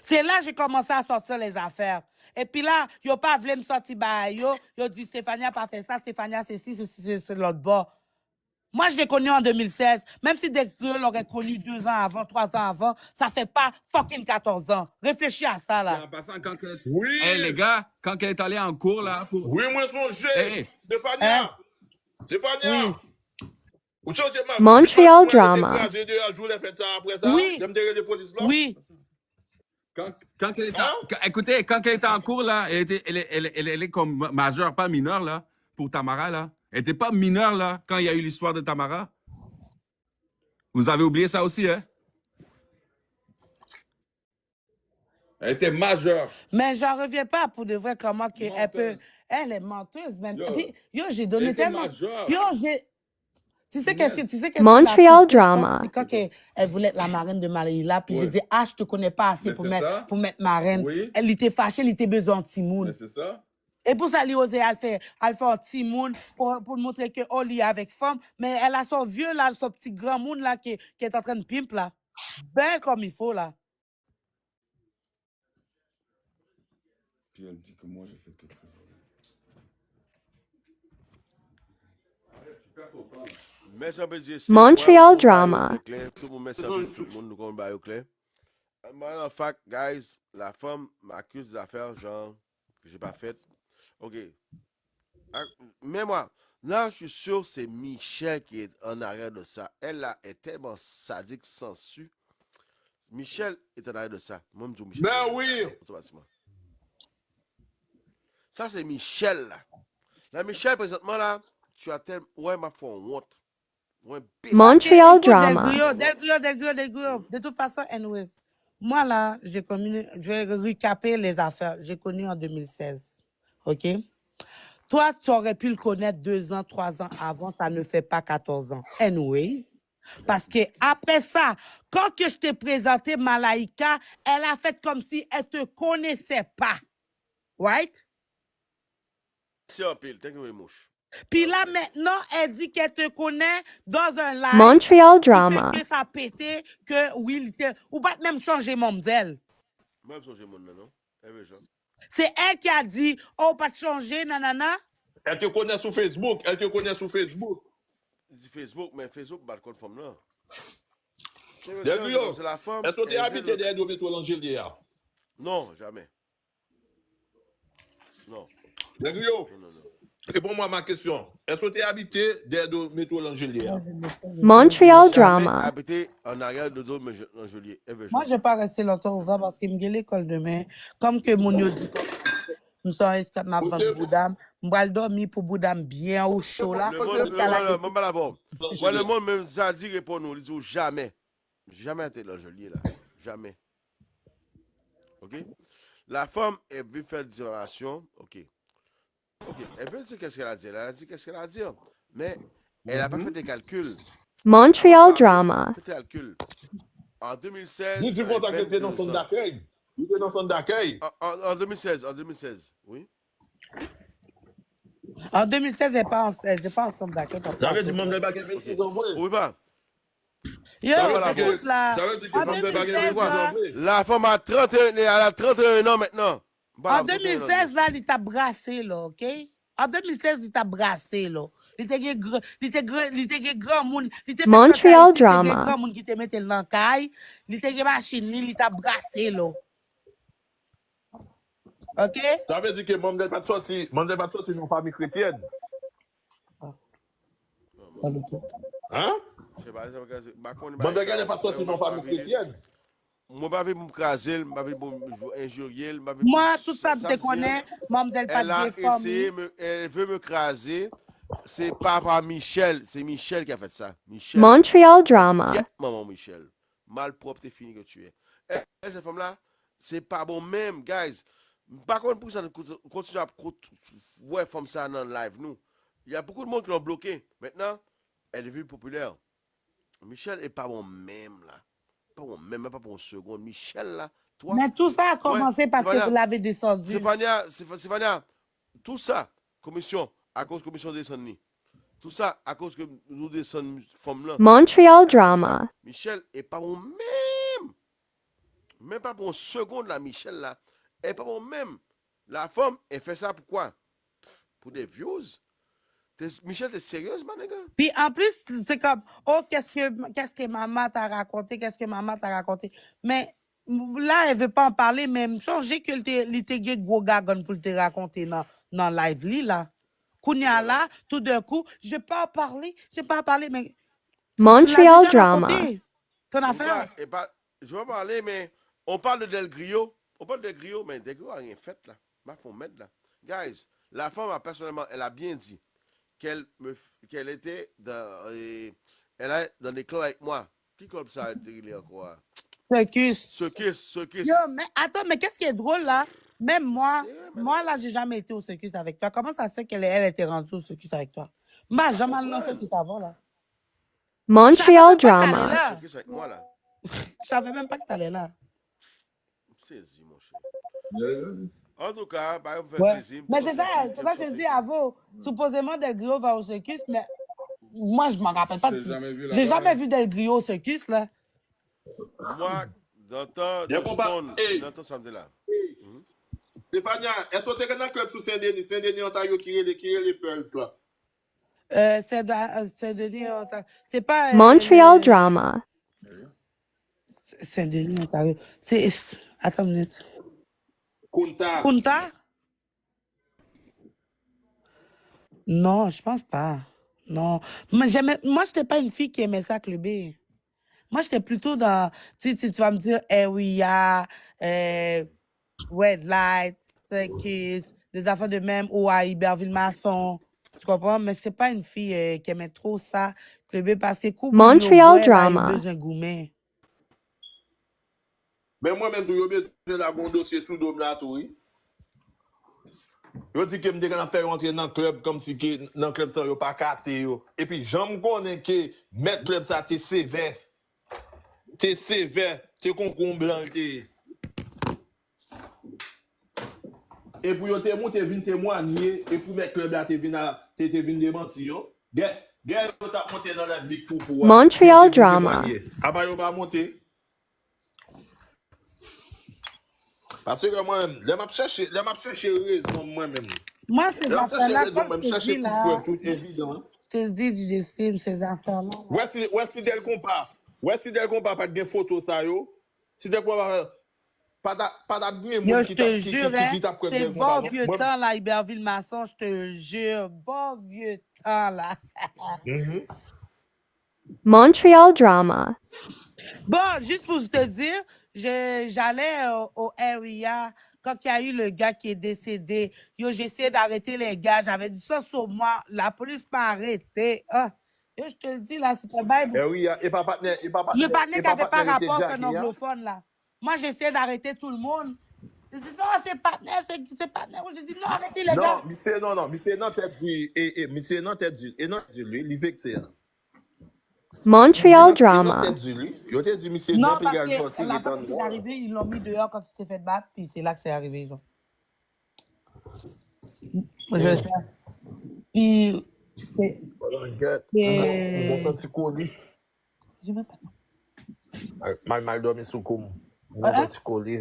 C'est là que j'ai commencé à sortir les affaires. Et puis là, ils n'ont pas voulu me sortir, ils ont dit, Stéphanie n'a pas fait ça, Stéphanie c'est ci, c'est l'autre bord. Moi, je l'ai connu en 2016. Même si des gars l'auraient connu 2 ans avant, 3 ans avant, ça fait pas fucking 14 ans. Réfléchis à ça, là. En passant, quand elle... Oui. Hey, les gars, quand elle est allée en cours, là, pour... Oui, moi, son jeu. Hey. Stéphania. Oui. Ou changez ma- Montreal Je drama. je voulais faire ça après ça. Oui. Je me dirais des polices là. Oui. Quand elle était Hein? écoutez, quand elle était en cours, là, elle est comme majeure, pas mineure, là, pour Tamara, là. Elle n'était pas mineure, là, quand il y a eu l'histoire de Tamara. Vous avez oublié ça aussi, hein? Elle était majeure. Mais j'en reviens pas pour de vrai comment qu'elle Menteuse. peut. Elle est menteuse, même. Yo. Puis, j'ai Elle donné était tellement. majeure. Tu sais qu'est-ce que Montreal qu'elle a fait, drama. je pense, c'est quand elle voulait être la marraine de Malila, puis j'ai Ouais. dit, je te connais pas assez Mais pour c'est ça. mettre marraine. Oui. Elle était fâchée, elle était besoin de Timoun. Mais c'est ça. Et pour ça, elle osait elle fait un petit monde pour montrer que oh, est avec femme. Mais elle a son vieux, là, son petit grand monde là, qui est en train de pimp, là. Ben comme il faut, là. Puis elle me dit que moi, j'ai fait quelque chose. Merci un peu, Jesse. Montreal Ouais, drama. c'est clair. Tout le monde, merci un peu, tout le monde, nous connaît pas clair. En fact, guys, la femme m'accuse d'affaires, genre, que j'ai pas faites. OK. Mais moi, là, je suis sûr que c'est Michel qui est en arrière de ça. Elle, là, est tellement sadique, sensu. Michel est en arrière de ça. Moi, je dis Michel. Ben oui. Automatiquement. Ça, c'est Michel, là. Là, Michel, présentement, là, tu as tellement... Ouais, ma foi, honte. Ouais, pisse. Montreal Écoute, drama. Del Grio. De toute façon, anyways. Moi, là, je vais recaper les affaires. J'ai connu en 2016. OK? Toi, tu aurais pu le connaître 2 ans, 3 ans avant, ça ne fait pas 14 ans. Anyways, parce que après ça, quand que je t'ai présenté Malaika, elle a fait comme si elle te connaissait pas. Right? C'est un pile, thank you very much. Puis là, maintenant, elle dit qu'elle te connaît dans un live. Montreal qui fait drama. que ça a pété, que oui, il était... Ou pas même changer Momzelle. Moi, je change mon nom, non? C'est elle qui a dit, oh, pas de changer, nanana. Elle te connaît sur Facebook. Elle te connaît sur Facebook. Dis Facebook, mais Facebook, pas de compte femme là. Del Grio, C'est la femme. est-ce que tu elle as veut habité le- derrière Métro l'Angelière? Non, jamais. Non, Del Grio, non, non, non. réponds-moi à ma question. Est-ce que tu as habité derrière Métro l'Angelière? Montreal Jamais drama. habité en arrière de d'autres Angelier. Moi, je ne vais pas rester longtemps ouvert parce qu'il me dit l'école demain. Comme que mon yo dit, je me sens escapé ma vente Boudam. Je vais dormir pour Boudam bien au chaud là. Le monde, même ça dit répond nous, ils disent jamais. Jamais été l'Angelier là. Jamais. Ok? La femme, elle veut faire des orations. Ok. Ok. Elle veut dire qu'est-ce qu'elle a dit. Elle a dit qu'est-ce qu'elle a dit. Mais elle n'a pas fait des calculs. Montreal drama. Fait des calculs. En 2016. Nous disons qu'elle était dans son d'accueil. Il était dans son d'accueil. En 2016. En 2016. Oui. En 2016, elle n'est pas ensemble d'accueil. Ça veut dire que Mamdel Baguette 26 ans. Oui, pas. Yo, Ça veut dire écoute que- là. ça veut dire que En Mamdel Baguette 2016, 26 là, ans. La femme a 31, elle a 31 ans maintenant. en 2016, là, il t'a brassé, là, OK? En 2016, il t'a brassé, là. Il était grand monde. Montreal drama. Il était grand monde qui te mettait dans la caille. Il était machine, il t'a brassé, là. OK? Ça veut dire que Mamdel pas de sorti dans une famille chrétienne. Hein? Mamdel n'est pas sorti dans une famille chrétienne. Moi, je vais me craser, je vais me injurier. Moi, tout ça, je te connais. Mamdel pas Elle a de famille. essayé, elle veut me craser. C'est pas par Michel, c'est Michel qui a fait ça. Michel. Montreal drama. Yeah, maman Michel. Malpropre, t'es fini que tu es. Et cette femme-là, c'est pas bon même, guys. Par contre, pour ça, continue à voir femme ça dans le live, nous. Il y a beaucoup de monde qui l'ont bloqué. Maintenant, elle est devenue populaire. Michel est pas bon même, là. Pas bon même pas pour une seconde. Michel, là, toi. Mais tout ça a commencé Ouais, parce que Stéphania, vous l'avez descendu. Stéphania, tout ça, commission, à cause de commission descendue. Tout ça, à cause que nous descendons femmes là. Montreal drama. Michel est pas bon même. Même pas pour une seconde, là, Michel, là. Elle est pas bon même. La femme, elle fait ça pourquoi? Pour des views. Michel, t'es sérieuse, ma nègre? Puis en plus, c'est comme, oh, qu'est-ce que maman t'a raconté, qu'est-ce que maman t'a raconté. Mais là, elle veut pas en parler, mais changer que le gros gagon pour te raconter dans le live li, là. Kounia là, tout d'un coup, je vais pas en parler, mais. Montreal drama. Ton affaire. Je vais parler, mais on parle de Del Grio. On parle de Del Grio, mais Del Grio n'a rien fait, là. Ma faut mettre, là. Guys, la femme, personnellement, elle a bien dit qu'elle était dans des clubs avec moi. Qui club ça a drillé encore? Circus. Yo, mais attends, mais qu'est-ce qui est drôle là? Même moi, là, j'ai jamais été au circus avec toi. Comment ça se fait elle était rendue au circus avec toi? Moi, j'ai jamais lancé tout avant là. Montreal drama. Circus avec moi, là. Je savais même pas que t'allais là. Saisis, mon cher. En tout cas, bah, on fait Ouais. saisir. Mais c'est ça que je dis à vous. Supposément, Del Grio va au circus, mais moi, je m'en rappelle pas. J'ai jamais vu Del Grio au circus, là. Moi, dans ton samedi là. Stéphania, est-ce que tu es dans le club sous Saint-Denis, Ontario, qui est les Pearls là? Saint-Denis, Ontario. C'est pas. Montreal drama. Saint-Denis, Ontario. Attends une minute. Kunta? Non, je pense pas. Non. Moi, je n'étais pas une fille qui aimait ça, clubber. Moi, j'étais plutôt dans. Tu sais, tu vas me dire, oui, Red Light, Circus, des affaires de même, ou à Iberville-Masson. Tu comprends? Mais je n'étais pas une fille qui aimait trop ça, clubber, parce que Montreal drama. un gourmet. Mais moi-même, tout, yo besoin de la gon dossier sous dôme là, tout, oui. Yo dit que m'te quand faire rentrer dans le club comme si que dans le club ça yo pas caté yo. Et puis j'aime connais que mettre club ça t'es sévère. T'es sévère, t'es concombre blanc t'es. Et pour yo te monter vinn témoigner et pour mettre club là t'es vinn démentir yo. Gars yo t'a monté dans la vie pour Montreal drama. Après yo pas monter. Parce que moi-même, les m'a chercher raison moi-même. Moi, ces Les m'a chercher affaires-là, raison, comme même je te chercher dis pour là, preuve tout évident. je te dis, j'estime ces affaires-là. Ouais si del compas pas de photo ça yo. Si del compas pas d'admirer Yo, monde je te jure, hein, qui t'a preuve c'est del compas. bon vieux temps, là, Iberville-Masson, je te jure, bon vieux temps, là. Montreal drama. Bon, juste pour te dire, j'allais au area quand il y a eu le gars qui est décédé. Yo, j'ai essayé d'arrêter les gars. J'avais dit ça sur moi. La police m'a arrêté. Ah. Yo, je te dis, là, c'était bail. Oui, et pas partenaire, Le partenaire qui n'avait pas rapport avec un anglophone, là. Moi, j'essayais d'arrêter tout le monde. Je dis, non, c'est partenaire, c'est partenaire. Je dis, non, arrêtez les gars. Non, monsieur, non, tête du, et monsieur, non, tête du, et non, du lui, il vexé. Montreal drama. Non, Non, parce que la fois qu'il est arrivé, ils l'ont mis dehors quand il s'est fait battre, puis c'est là que c'est arrivé, genre. Je sais. Puis, c'est... Bon, petit colis. Je même pas. Mal dormi sous comme. Bon, petit colis.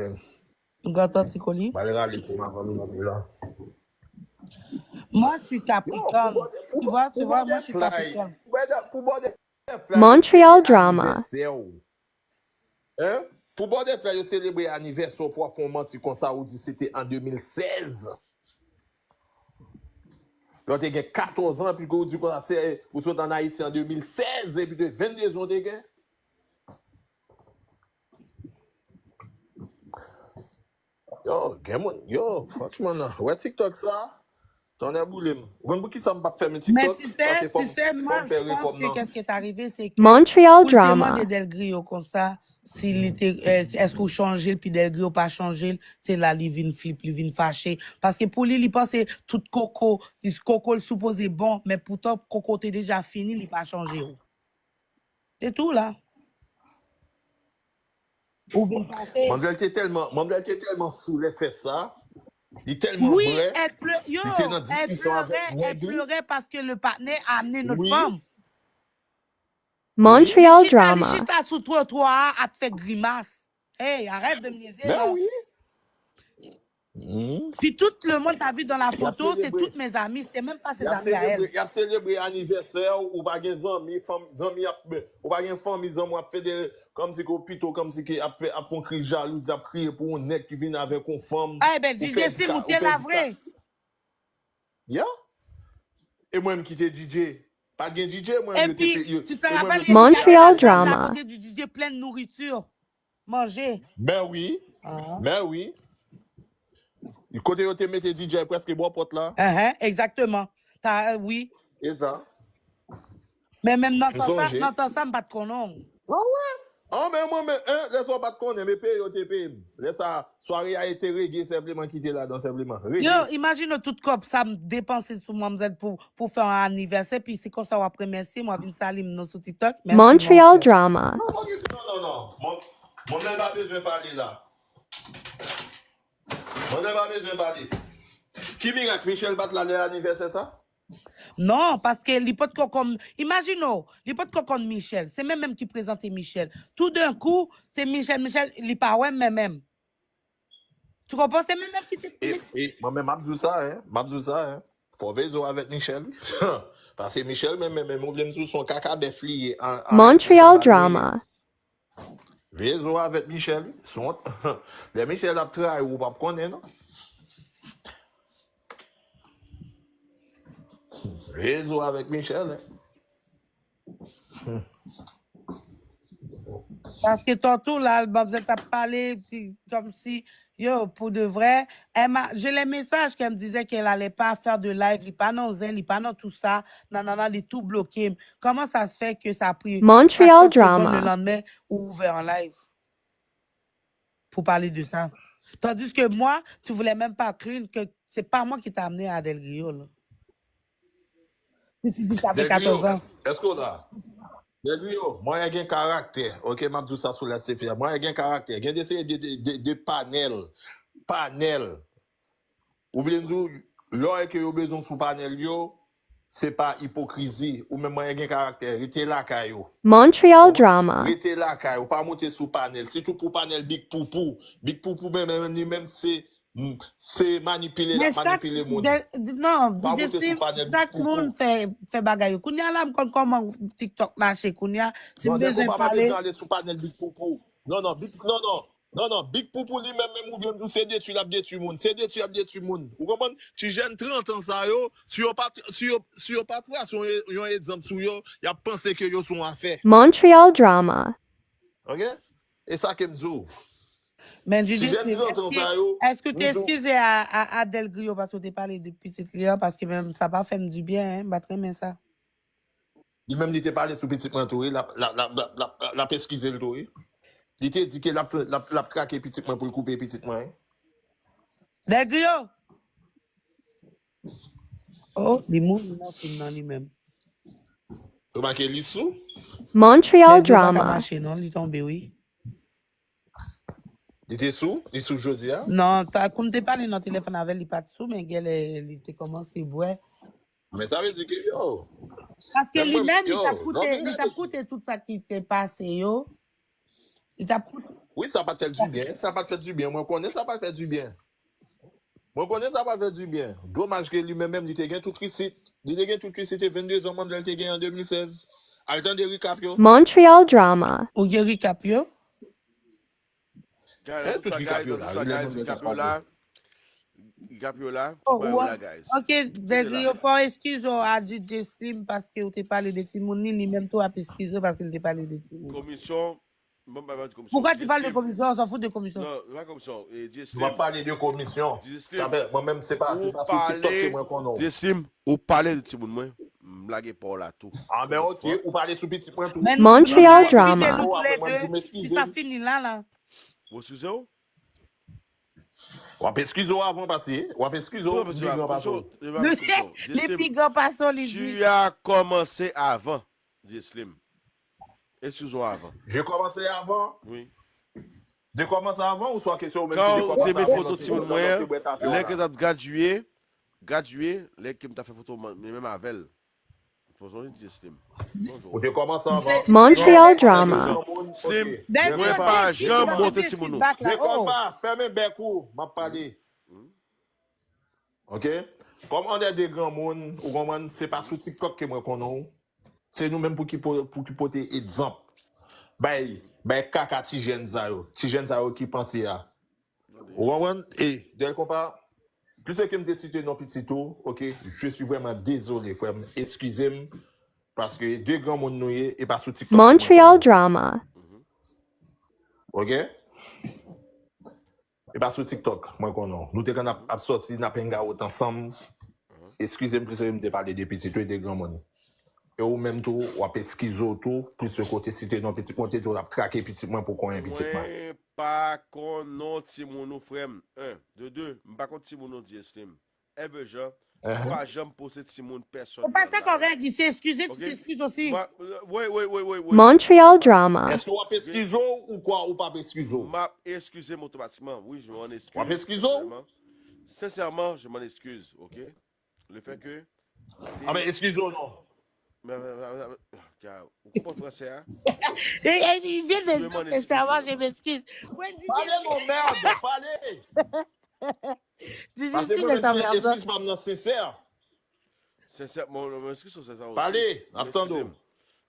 Gâteau petit colis. Moi, je suis Capricorne. Tu vois, moi, je suis Capricorne. Montreal drama. Hein? Pour bon de faire célébrer l'anniversaire pour faire un menti comme ça, ou dit c'était en 2016. Quand tu as 14 ans, puis que tu es en Haïti en 2016, et puis de 22 ans, tu as Yo, franchement, ouais, TikTok ça, t'en as boulé. Vous qui ça m'a pas fait mon TikTok? Mais tu sais, moi, je pense que qu'est-ce qui est arrivé, c'est que Montreal pour drama. demander Del Grio comme ça, est-ce qu'on change, puis Del Grio pas changé, c'est là, il vient flip, il vient fâché. Parce que pour lui, il pense que tout coco le supposé bon, mais pourtant, coco t'es déjà fini, il pas changé. C'est tout, là. Mandel était tellement sous l'effet ça. Il est tellement oui, vrai. Elle pleurait parce que le partenaire a amené notre femme. Montreal drama. Si t'as sous trottoir, à te faire grimace. Hey, arrête de me niaiser. Ben oui. Puis tout le monde t'a vu dans la photo, c'est toutes mes amies, c'était même pas ses amis à elle. Il a célébré l'anniversaire, ou pas des amis, ou pas des familles, amis, a fait des, comme si plutôt comme si a fait un cri jaloux, a crié pour un nec qui vient avec une femme. Ah ben, DJ Sim, t'es la vraie. Ya? Et moi-même qui t'ai DJ. Pas de DJ, moi. Et puis, tu te rappelles, Montreal drama. à côté du DJ plein de nourriture. Manger. Ben oui. Ben oui. Le côté où tu mets tes DJ presque bon pote là. Exactement. Oui. Et ça? Mais même dans ton ça, pas de connaître. Ah ouais? Ah, mais moi, laisse-moi pas de connaître, mais paye, te paye. Laisse ça, soirée a été réglée, simplement quitter là, dans simplement. Yo, imagine tout comme ça me dépenser sur moi pour faire un anniversaire, puis c'est comme ça, après merci, moi, je salir nous sur TikTok. Montreal drama. Non. Mon n'a pas besoin de parler là. Mon n'a pas besoin de parler. Qui miracle, Michel bat l'anniversaire, ça? Non, parce que les potes comme, imaginons, les potes comme Michel, c'est même qui présentait Michel. Tout d'un coup, c'est Michel, il pas ouais, même. Tu comprends? C'est même qui t'est. Et moi-même, m'abdou ça, hein. Faut veiller avec Michel. Parce que Michel, même, on vient sous son caca déflié. Montreal drama. Veille avec Michel. Les Michel a travaillé ou pas connaître, non? Réseau avec Michel. Parce que tantôt, là, vous êtes parlé comme si, yo, pour de vrai, j'ai les messages qu'elle me disait qu'elle n'allait pas faire de live, il pas non zen, il pas non tout ça, non, il est tout bloqué. Comment ça se fait que ça a pris Montreal drama. le lendemain ou ouvert en live? pour parler de ça. Tandis que moi, tu voulais même pas clean que c'est pas moi qui t'ai amené à Del Rio, là. Si tu dis que t'avais Del 14 Rio, ans. est-ce qu'on a? Del Rio, moi, il y a un caractère. Ok, m'a dit ça sur la CFA. Moi, il y a un caractère. Il y a des séries de panels. Panel. Ou voulez nous dire, l'heure que vous avez besoin sous panel, c'est pas hypocrisie. Ou même, moi, il y a un caractère. Restez là, Kayo. Montreal Drama. Restez là, Kayo. Pas monter sous panel. C'est tout pour panel Big Poupou. Big Poupou, même, c'est manipuler Mais la manipuler monde. Non, Pas monter sous panel Big chaque Poupou. monde fait bagaille. Kounya là, comment TikTok marche, Kounya, si Non, vous ne besoin faut de pas parler. aller sous panel Big Poupou. Non, Big Poupou lui-même, ou vient nous c'est détruit la détruit monde. C'est détruit monde. Vous comprenez? Tu jeune 30 ans ça yo, si yo pas sur un exemple sur yo, y a pensé que yo sont affaire. Montreal Drama. OK? Et ça que me dit. Mais Si Judith, j'aime 30 ans ça yo, est-ce que tu es nous- excusé à Del Rio parce que tu parlé depuis cette ligne parce que même ça va faire du bien, hein, très bien ça. lui-même il était parlé sous petit manteau, la pesquise le tout. Il était dit que la traqué petit pour le couper petit moins. Del Rio! Oh, les mots, ils n'ont lui-même. Tu marqué l'issue? Montreal Del Rio va Drama. marcher, non? Il est tombé, oui. Il était sous jeudi hein? Non, comme tu parlé dans le téléphone avec lui, pas de sous, mais il était commencé à boire. Mais ça veut dire que yo. Parce que Mais moi, lui-même, yo, il t'a coûté tout ça qui s'est passé, yo. Il t'a coûté. Oui, ça va faire du bien. Ça va faire du bien. Moi, je connais ça va faire du bien. Moi, je connais ça va faire du bien. Dommage que lui-même, il était gagné tout récit. Il était gagné tout récit, c'était 22 ans, il était gagné en 2016. Attendez, recap, yo. Montreal Drama. Ou il recap, yo. Guys, tout recap, yo, là. Recap, yo, là. Oh, Tout ouais. là, guys. Ok, Del Rio, pour excuse à DJ Slim parce que tu parlé de Timouni, ni même toi, excuse parce qu'il t'a parlé de Timouni. Commission. Bon, bah, commission. Pourquoi tu parles de commission? On s'en fout de commission. Non, pas commission. Et DJ Tu vas Slim. parler de commission. Slim. Moi-même, c'est pas Ou sur TikTok que moi qu'on a. DJ Slim, ou parler de Timoun, moi. Blague pas là tout. Ah, ben ok, ou parler sur petit point tout. Mais Montreal nous, Drama. nous, tous les Moi, deux, vous m'excusez. puis ça finit là. Vous excusez-vous? Ou excusez avant passer. Ou excusez Non, parce que la commission, Les pigs passent, les tu as commencé avant, DJ Slim. Excuse-moi avant. J'ai commencé avant. Oui. J'ai commencé avant ou soit question même Quand tu mets photo de Timon Timon Moyen, les que tu as gradué, les que tu as fait photo, même avec elle. Bonjour, DJ Slim. Bonjour. J'ai commencé avant. Montreal Drama. Slim, Del moi Rio, pas dis- jamais dis- monter dis- Timon. feedback là. Je Oh. compte pas, fermez bec ou, m'a parlé. OK? Comme on est des grands monde, ou comment c'est pas sous TikTok que moi connais. C'est nous-mêmes pour qui porter exemple. Kaka ti jeunes ça qui pense à. Ou comment et dès qu'on pas plus que me cité non petit tout, OK, je suis vraiment désolé, frère, excusez-moi parce que deux grands monde noué et pas sous TikTok. Montreal Drama. OK? Et pas sur TikTok, moi qu'on a. Nous t'es sorti n'a penga autant ensemble. Excusez-moi plus me parler des petits et des grands monde. Et ou même tout ou a schizo tout plus ce côté cité non petit côté tout la traquer petit moins pour qu'on un petit moins. Moi pas qu'on Timon frère. 1 de 2, pas qu'on Timon DJ Slim. Jean, pas jamais poser Timon personne. Faut pas ça correct, il s'est excusé, tu Ok. t'excuses aussi. Oui. Montreal Drama. Est-ce qu'on a schizo ou quoi ou pas schizo? Excusez-moi automatiquement. Oui, je m'en excuse. On a schizo? Sincèrement, je m'en excuse, ok? Le fait que. Ah mais schizo non. Vous comprenez français, hein? Il vient Je de m'en dire excuse. sincèrement, je m'excuse. Ouais, Parlez mon merde, parlez. Parce que moi même si excuse pas non sincère. Sincèrement, je m'excuse sur ça aussi. Parlez, attendons.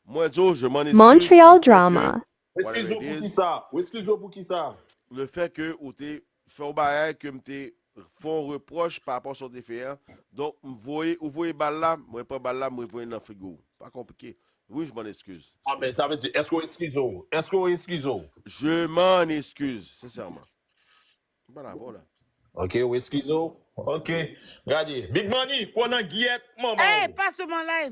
Moi, Joe, je m'en excuse. Montreal Drama. Excuse-moi pour qui ça? Excuse-moi pour qui ça? Le fait que vous t'es fait un bagage que m'te font reproche par rapport à ce que tu fait. Donc, vous voyez balle là, moi pas balle là, moi voyez dans le frigo. Pas compliqué. Oui, je m'en excuse. Ah mais ça veut dire est-ce qu'on excuso? Est-ce qu'on excuso? Je m'en excuse, sincèrement. Voilà. OK, ou excuso? OK. Regardez, Big Money, qu'on a guillette, maman. Hey, passe mon live.